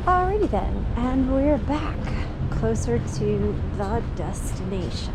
Alrighty then, and we're back closer to the destination.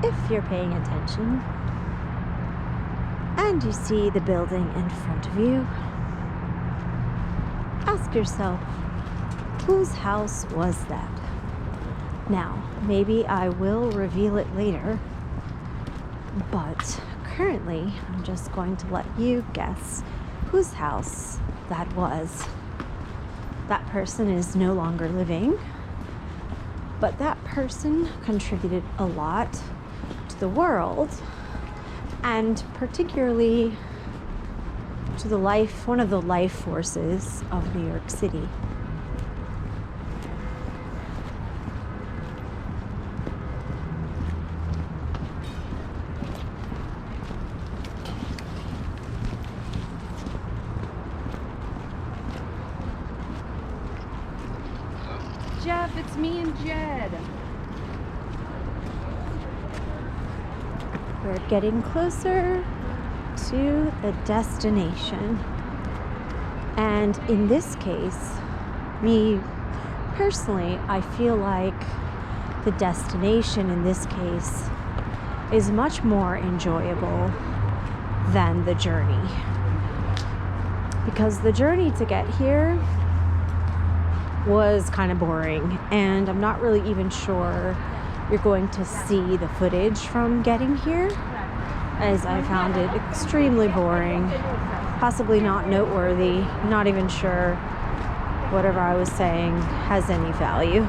If you're paying attention and you see the building in front of you, ask yourself, whose house was that? Now, maybe I will reveal it later, but currently I'm just going to let you guess whose house that was. That person is no longer living, but that person contributed a lot to the world, and particularly to one of the life forces of New York City. Jeff, it's me and Jed. We're getting closer to the destination. And in this case, me personally, I feel like the destination in this case is much more enjoyable than the journey. Because the journey to get here was kind of boring, and I'm not really even sure you're going to see the footage from getting here, as I found it extremely boring, possibly not noteworthy, not even sure whatever I was saying has any value.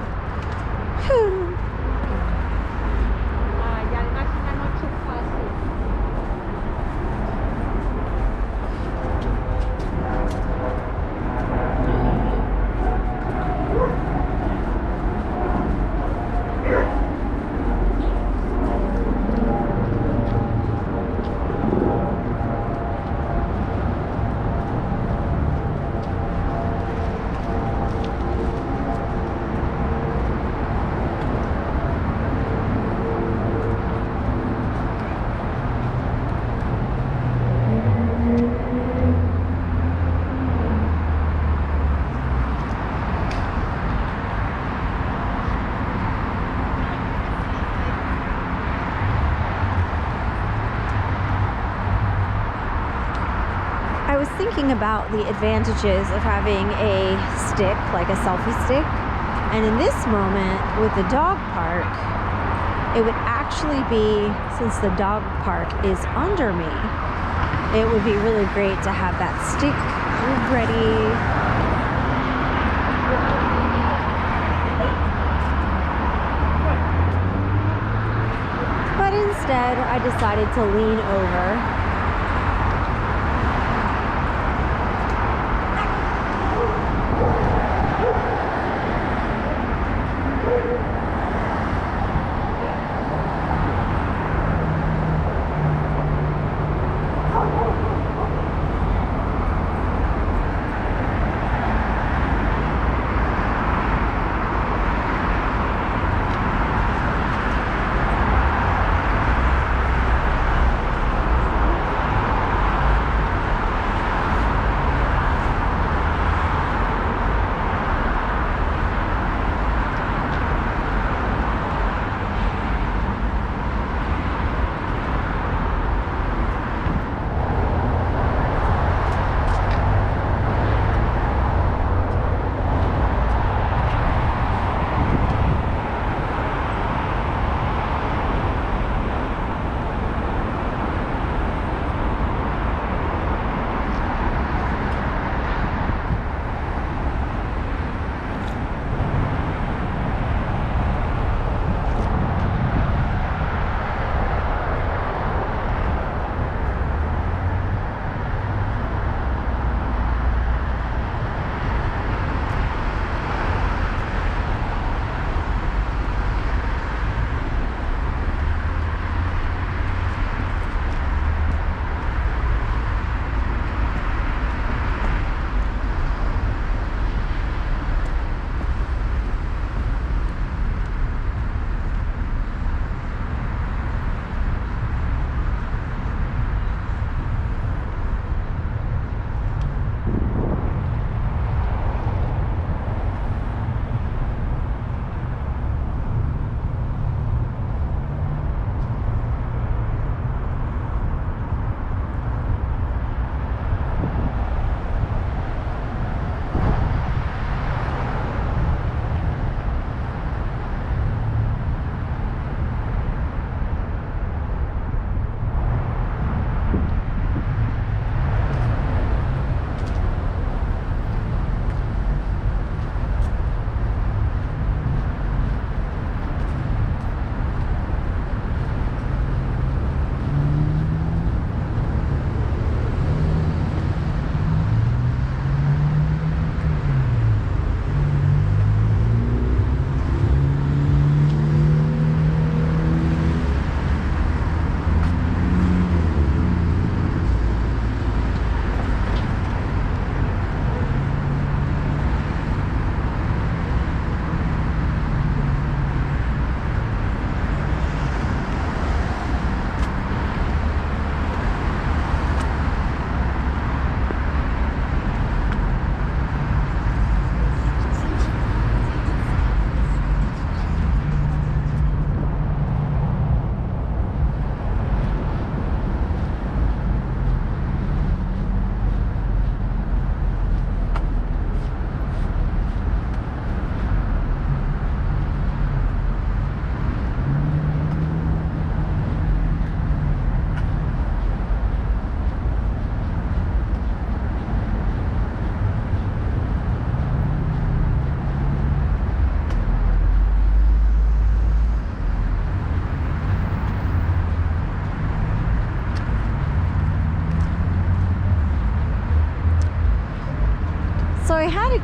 I was thinking about the advantages of having a stick, like a selfie stick, and in this moment with the dog park, it would actually be, since the dog park is under me, it would be really great to have that stick ready. But instead, I decided to lean over.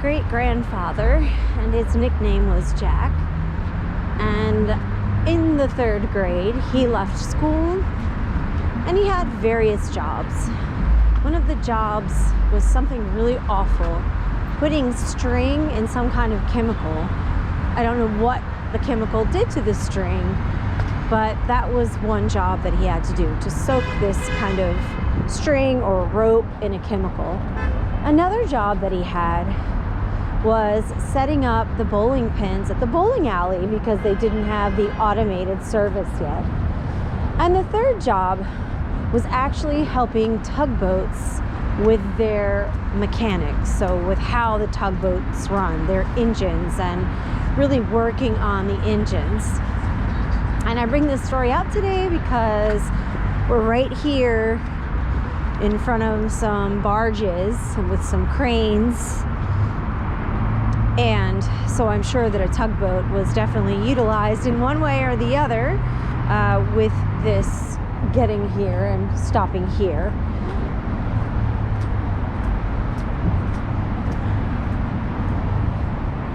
great-grandfather, and his nickname was Jack. And in the 3rd grade, he left school and he had various jobs. One of the jobs was something really awful, putting string in some kind of chemical. I don't know what the chemical did to the string, but that was one job that he had to do, to soak this kind of string or rope in a chemical. Another job that he had was setting up the bowling pins at the bowling alley because they didn't have the automated service yet. And the 3rd job was actually helping tugboats with their mechanics, so with how the tugboats run, their engines, and really working on the engines. And I bring this story up today because we're right here in front of some barges with some cranes, and so I'm sure that a tugboat was definitely utilized in one way or the other with this getting here and stopping here.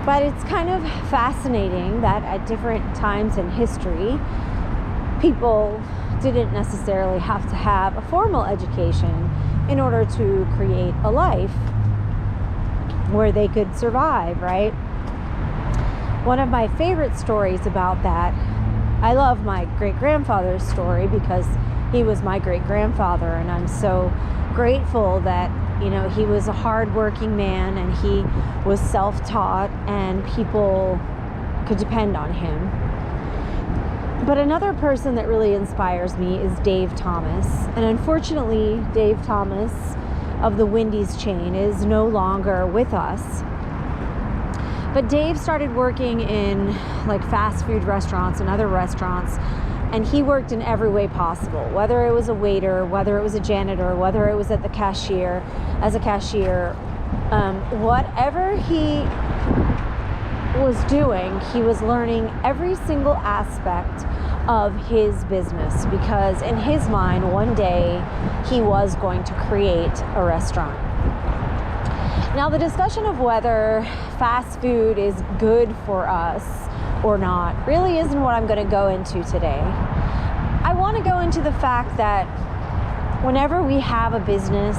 But it's kind of fascinating that at different times in history, people didn't necessarily have to have a formal education in order to create a life where they could survive, right? One of my favorite stories about that, I love my great-grandfather's story because he was my great-grandfather, and I'm so grateful that, you know, he was a hard-working man and he was self-taught and people could depend on him. But another person that really inspires me is Dave Thomas. And unfortunately, Dave Thomas of the Wendy's chain is no longer with us. But Dave started working in like fast food restaurants and other restaurants, and he worked in every way possible, whether it was a waiter, whether it was a janitor, whether it was at the cashier, as a cashier, whatever he was doing, he was learning every single aspect of his business, because in his mind, one day he was going to create a restaurant. Now, the discussion of whether fast food is good for us or not really isn't what I'm going to go into today. I want to go into the fact that whenever we have a business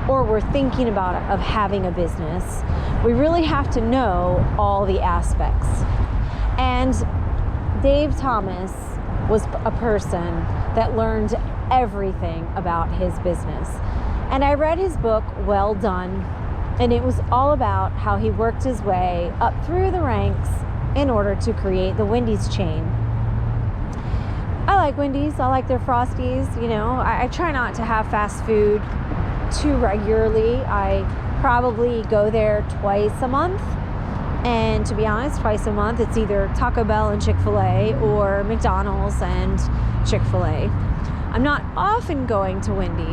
or we're thinking about of having a business, we really have to know all the aspects. And Dave Thomas was a person that learned everything about his business. And I read his book, Well Done, and it was all about how he worked his way up through the ranks in order to create the Wendy's chain. I like Wendy's. I like their Frosties. You know, I try not to have fast food too regularly. I probably go there twice a month. And to be honest, twice a month, it's either Taco Bell and Chick-fil-A or McDonald's and Chick-fil-A. I'm not often going to Wendy's.